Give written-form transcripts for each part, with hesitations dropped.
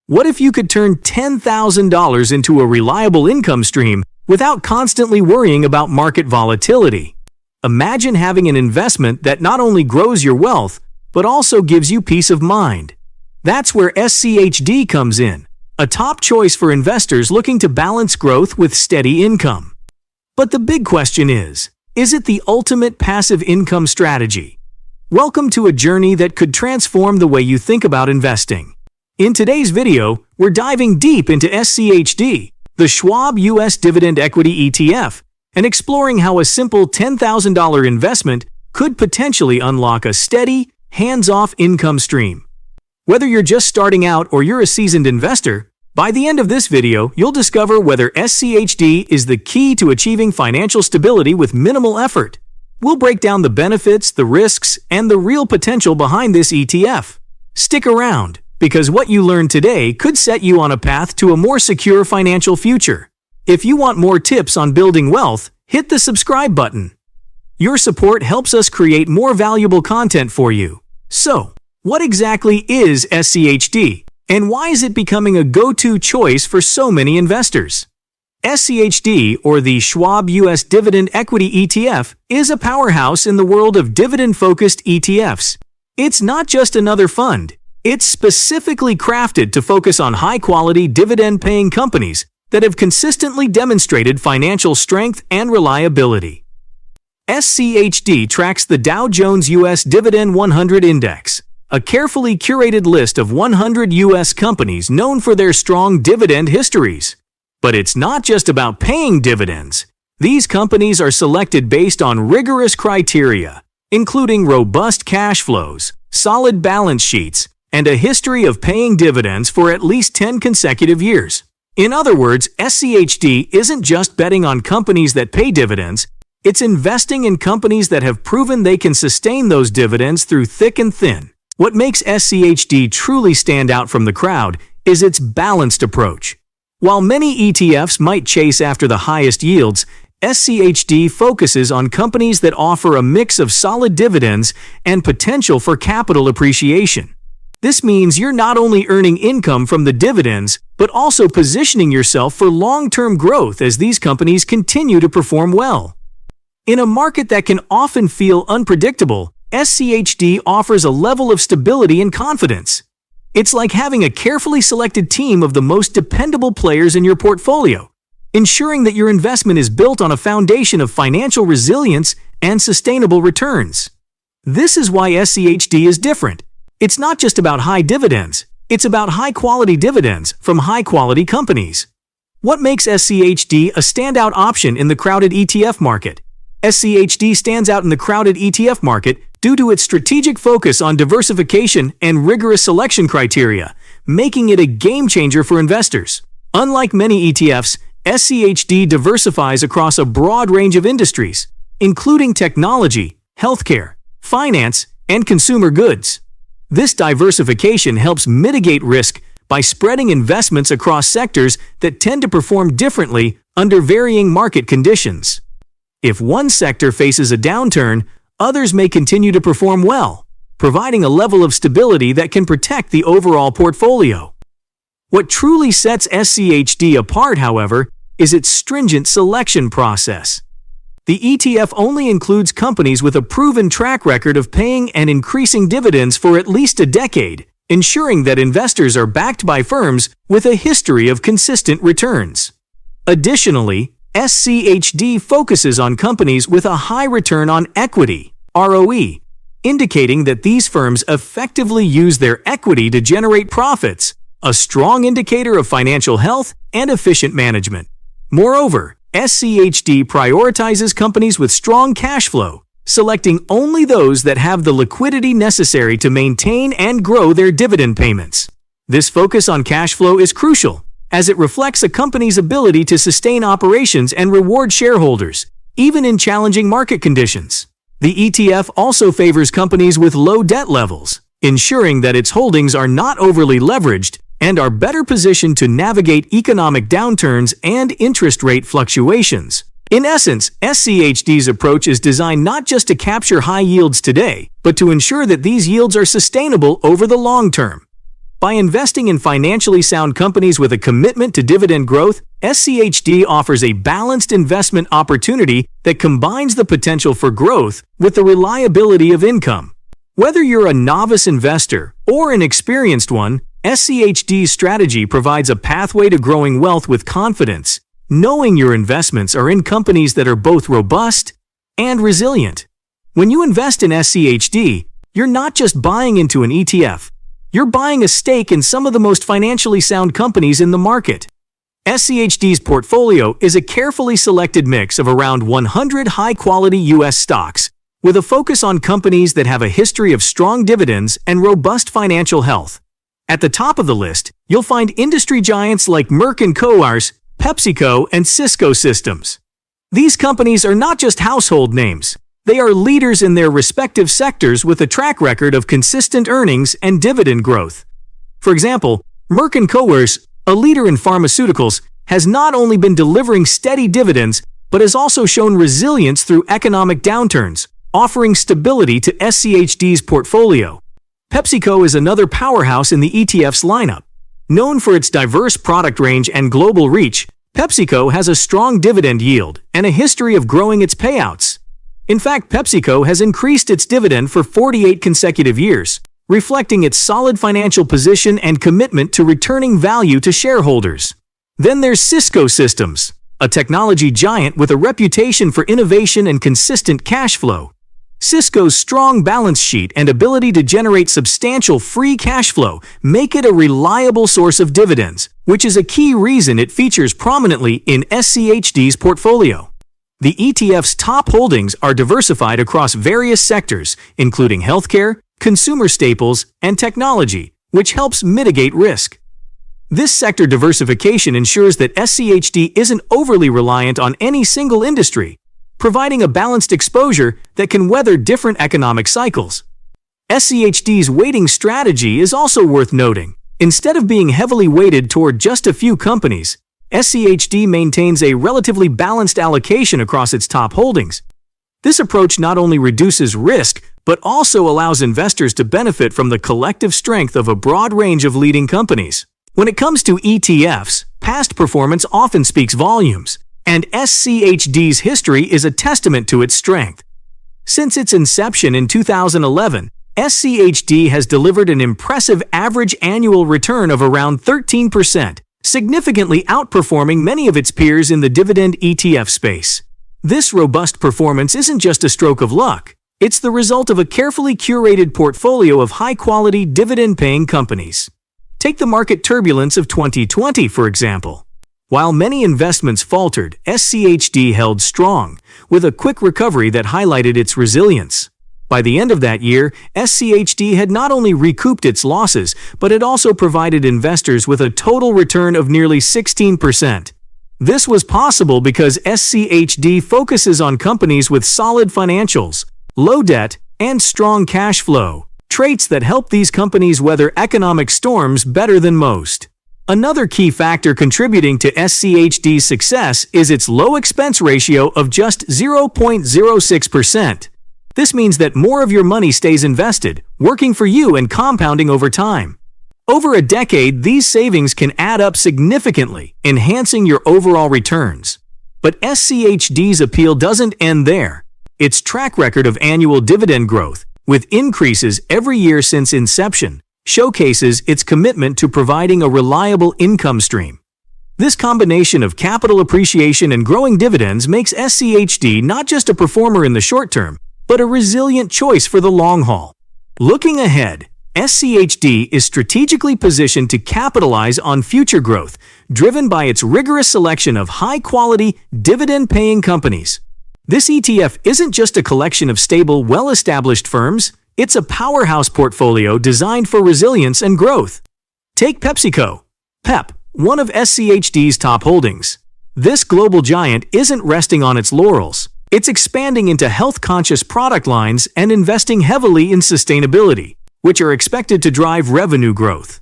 What if you could turn $10,000 into a reliable income stream without constantly worrying about market volatility? Imagine having an investment that not only grows your wealth, but also gives you peace of mind. That's where SCHD comes in, a top choice for investors looking to balance growth with steady income. But the big question is it the ultimate passive income strategy? Welcome to a journey that could transform the way you think about investing. In today's video, we're diving deep into SCHD, the Schwab U.S. Dividend Equity ETF, and exploring how a simple $10,000 investment could potentially unlock a steady, hands-off income stream. Whether you're just starting out or you're a seasoned investor, by the end of this video, you'll discover whether SCHD is the key to achieving financial stability with minimal effort. We'll break down the benefits, the risks, and the real potential behind this ETF. Stick around, because what you learn today could set you on a path to a more secure financial future. If you want more tips on building wealth, hit the subscribe button. Your support helps us create more valuable content for you. So, what exactly is SCHD, and why is it becoming a go-to choice for so many investors? SCHD, or the Schwab U.S. Dividend Equity ETF, is a powerhouse in the world of dividend-focused ETFs. It's not just another fund. It's specifically crafted to focus on high-quality dividend-paying companies that have consistently demonstrated financial strength and reliability. SCHD tracks the Dow Jones U.S. Dividend 100 Index, a carefully curated list of 100 U.S. companies known for their strong dividend histories. But it's not just about paying dividends. These companies are selected based on rigorous criteria, including robust cash flows, solid balance sheets, and a history of paying dividends for at least 10 consecutive years. In other words, SCHD isn't just betting on companies that pay dividends, it's investing in companies that have proven they can sustain those dividends through thick and thin. What makes SCHD truly stand out from the crowd is its balanced approach. While many ETFs might chase after the highest yields, SCHD focuses on companies that offer a mix of solid dividends and potential for capital appreciation. This means you're not only earning income from the dividends, but also positioning yourself for long-term growth as these companies continue to perform well. In a market that can often feel unpredictable, SCHD offers a level of stability and confidence. It's like having a carefully selected team of the most dependable players in your portfolio, ensuring that your investment is built on a foundation of financial resilience and sustainable returns. This is why SCHD is different. It's not just about high dividends, it's about high-quality dividends from high-quality companies. What makes SCHD a standout option in the crowded ETF market? SCHD stands out in the crowded ETF market due to its strategic focus on diversification and rigorous selection criteria, making it a game-changer for investors. Unlike many ETFs, SCHD diversifies across a broad range of industries, including technology, healthcare, finance, and consumer goods. This diversification helps mitigate risk by spreading investments across sectors that tend to perform differently under varying market conditions. If one sector faces a downturn, others may continue to perform well, providing a level of stability that can protect the overall portfolio. What truly sets SCHD apart, however, is its stringent selection process. The ETF only includes companies with a proven track record of paying and increasing dividends for at least a decade, ensuring that investors are backed by firms with a history of consistent returns. Additionally, SCHD focuses on companies with a high return on equity, ROE, indicating that these firms effectively use their equity to generate profits, a strong indicator of financial health and efficient management. Moreover, SCHD prioritizes companies with strong cash flow, selecting only those that have the liquidity necessary to maintain and grow their dividend payments. This focus on cash flow is crucial, as it reflects a company's ability to sustain operations and reward shareholders, even in challenging market conditions. The ETF also favors companies with low debt levels, ensuring that its holdings are not overly leveraged and are better positioned to navigate economic downturns and interest rate fluctuations. In essence, SCHD's approach is designed not just to capture high yields today, but to ensure that these yields are sustainable over the long term. By investing in financially sound companies with a commitment to dividend growth, SCHD offers a balanced investment opportunity that combines the potential for growth with the reliability of income. Whether you're a novice investor or an experienced one, SCHD's strategy provides a pathway to growing wealth with confidence, knowing your investments are in companies that are both robust and resilient. When you invest in SCHD, you're not just buying into an ETF. You're buying a stake in some of the most financially sound companies in the market. SCHD's portfolio is a carefully selected mix of around 100 high-quality U.S. stocks, with a focus on companies that have a history of strong dividends and robust financial health. At the top of the list, you'll find industry giants like Merck & Co's, PepsiCo, and Cisco Systems. These companies are not just household names. They are leaders in their respective sectors with a track record of consistent earnings and dividend growth. For example, Merck & Co's, a leader in pharmaceuticals, has not only been delivering steady dividends, but has also shown resilience through economic downturns, offering stability to SCHD's portfolio. PepsiCo is another powerhouse in the ETFs lineup. Known for its diverse product range and global reach, PepsiCo has a strong dividend yield and a history of growing its payouts. In fact, PepsiCo has increased its dividend for 48 consecutive years, reflecting its solid financial position and commitment to returning value to shareholders. Then there's Cisco Systems, a technology giant with a reputation for innovation and consistent cash flow. Cisco's strong balance sheet and ability to generate substantial free cash flow make it a reliable source of dividends, which is a key reason it features prominently in SCHD's portfolio. The ETF's top holdings are diversified across various sectors, including healthcare, consumer staples, and technology, which helps mitigate risk. This sector diversification ensures that SCHD isn't overly reliant on any single industry, providing a balanced exposure that can weather different economic cycles. SCHD's weighting strategy is also worth noting. Instead of being heavily weighted toward just a few companies, SCHD maintains a relatively balanced allocation across its top holdings. This approach not only reduces risk, but also allows investors to benefit from the collective strength of a broad range of leading companies. When it comes to ETFs, past performance often speaks volumes, and SCHD's history is a testament to its strength. Since its inception in 2011, SCHD has delivered an impressive average annual return of around 13%, significantly outperforming many of its peers in the dividend ETF space. This robust performance isn't just a stroke of luck. It's the result of a carefully curated portfolio of high-quality dividend-paying companies. Take the market turbulence of 2020, for example. While many investments faltered, SCHD held strong, with a quick recovery that highlighted its resilience. By the end of that year, SCHD had not only recouped its losses, but it also provided investors with a total return of nearly 16%. This was possible because SCHD focuses on companies with solid financials, low debt, and strong cash flow, traits that help these companies weather economic storms better than most. Another key factor contributing to SCHD's success is its low expense ratio of just 0.06%. This means that more of your money stays invested, working for you and compounding over time. Over a decade, these savings can add up significantly, enhancing your overall returns. But SCHD's appeal doesn't end there. Its track record of annual dividend growth, with increases every year since inception, showcases its commitment to providing a reliable income stream. This combination of capital appreciation and growing dividends makes SCHD not just a performer in the short term, but a resilient choice for the long haul. Looking ahead, SCHD is strategically positioned to capitalize on future growth, driven by its rigorous selection of high-quality, dividend-paying companies. This ETF isn't just a collection of stable, well-established firms. It's a powerhouse portfolio designed for resilience and growth. Take PepsiCo. Pep, one of SCHD's top holdings. This global giant isn't resting on its laurels. It's expanding into health-conscious product lines and investing heavily in sustainability, which are expected to drive revenue growth.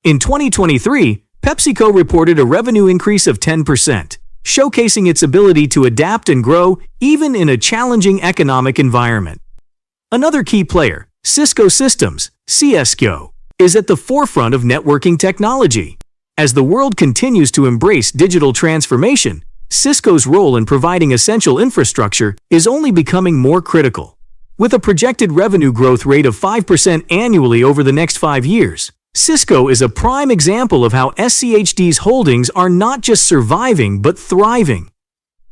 In 2023, PepsiCo reported a revenue increase of 10%, showcasing its ability to adapt and grow even in a challenging economic environment. Another key player, Cisco Systems, CSCO, is at the forefront of networking technology. As the world continues to embrace digital transformation, Cisco's role in providing essential infrastructure is only becoming more critical. With a projected revenue growth rate of 5% annually over the next 5 years, Cisco is a prime example of how SCHD's holdings are not just surviving but thriving.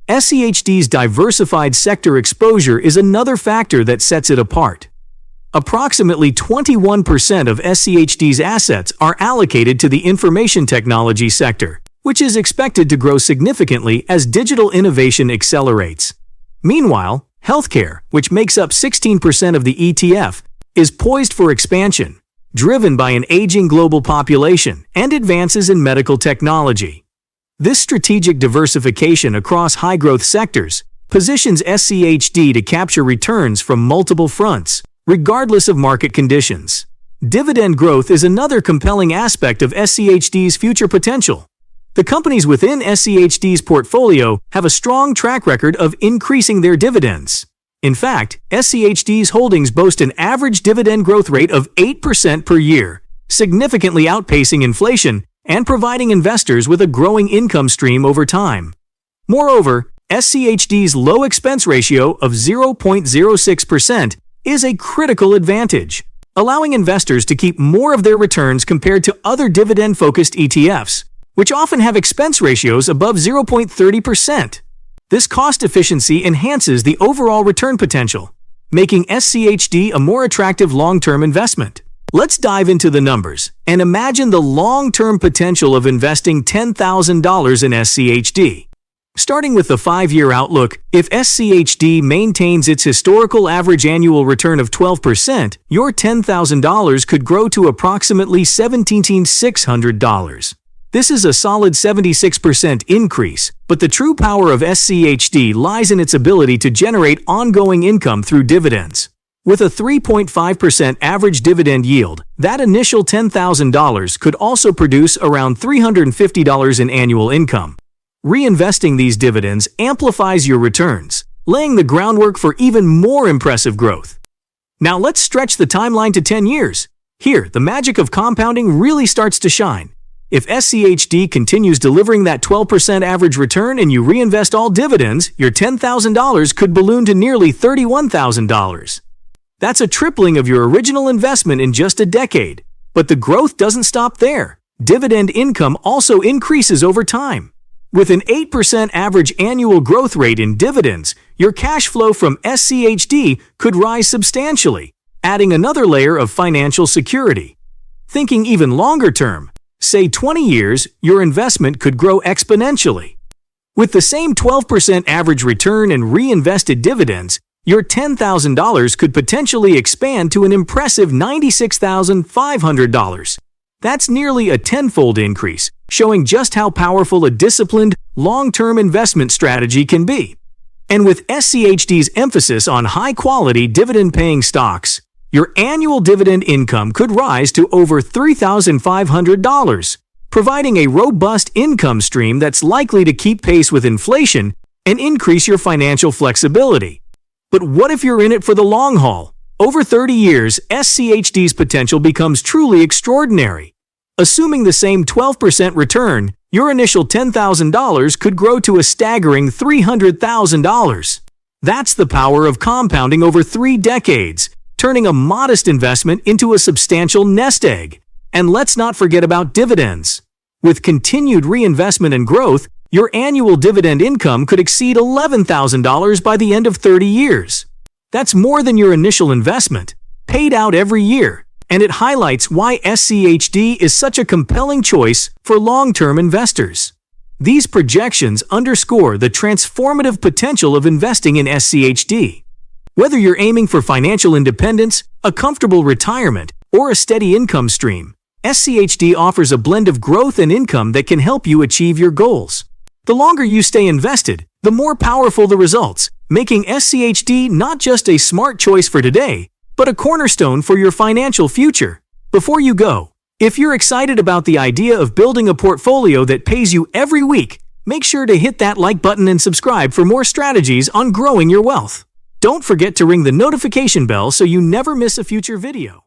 SCHD's diversified sector exposure is another factor that sets it apart. Approximately 21% of SCHD's assets are allocated to the information technology sector, which is expected to grow significantly as digital innovation accelerates. Meanwhile, healthcare, which makes up 16% of the ETF, is poised for expansion, driven by an aging global population and advances in medical technology. This strategic diversification across high-growth sectors positions SCHD to capture returns from multiple fronts, regardless of market conditions. Dividend growth is another compelling aspect of SCHD's future potential. The companies within SCHD's portfolio have a strong track record of increasing their dividends. In fact, SCHD's holdings boast an average dividend growth rate of 8% per year, significantly outpacing inflation and providing investors with a growing income stream over time. Moreover, SCHD's low expense ratio of 0.06% is a critical advantage, allowing investors to keep more of their returns compared to other dividend-focused ETFs, which often have expense ratios above 0.30%. This cost efficiency enhances the overall return potential, making SCHD a more attractive long-term investment. Let's dive into the numbers and imagine the long-term potential of investing $10,000 in SCHD. Starting with the 5-year outlook, if SCHD maintains its historical average annual return of 12%, your $10,000 could grow to approximately $17,600. This is a solid 76% increase, but the true power of SCHD lies in its ability to generate ongoing income through dividends. With a 3.5% average dividend yield, that initial $10,000 could also produce around $350 in annual income. Reinvesting these dividends amplifies your returns, laying the groundwork for even more impressive growth. Now let's stretch the timeline to 10 years. Here, the magic of compounding really starts to shine. If SCHD continues delivering that 12% average return and you reinvest all dividends, your $10,000 could balloon to nearly $31,000. That's a tripling of your original investment in just a decade. But the growth doesn't stop there. Dividend income also increases over time. With an 8% average annual growth rate in dividends, your cash flow from SCHD could rise substantially, adding another layer of financial security. Thinking even longer term, say 20 years, your investment could grow exponentially. With the same 12% average return and reinvested dividends, your $10,000 could potentially expand to an impressive $96,500. That's nearly a tenfold increase, showing just how powerful a disciplined, long-term investment strategy can be. And with SCHD's emphasis on high-quality dividend-paying stocks, your annual dividend income could rise to over $3,500, providing a robust income stream that's likely to keep pace with inflation and increase your financial flexibility. But what if you're in it for the long haul? Over 30 years, SCHD's potential becomes truly extraordinary. Assuming the same 12% return, your initial $10,000 could grow to a staggering $300,000. That's the power of compounding over 3 decades, turning a modest investment into a substantial nest egg. And let's not forget about dividends. With continued reinvestment and growth, your annual dividend income could exceed $11,000 by the end of 30 years. That's more than your initial investment, paid out every year, and it highlights why SCHD is such a compelling choice for long-term investors. These projections underscore the transformative potential of investing in SCHD. Whether you're aiming for financial independence, a comfortable retirement, or a steady income stream, SCHD offers a blend of growth and income that can help you achieve your goals. The longer you stay invested, the more powerful the results, making SCHD not just a smart choice for today, but a cornerstone for your financial future. Before you go, if you're excited about the idea of building a portfolio that pays you every week, make sure to hit that like button and subscribe for more strategies on growing your wealth. Don't forget to ring the notification bell so you never miss a future video.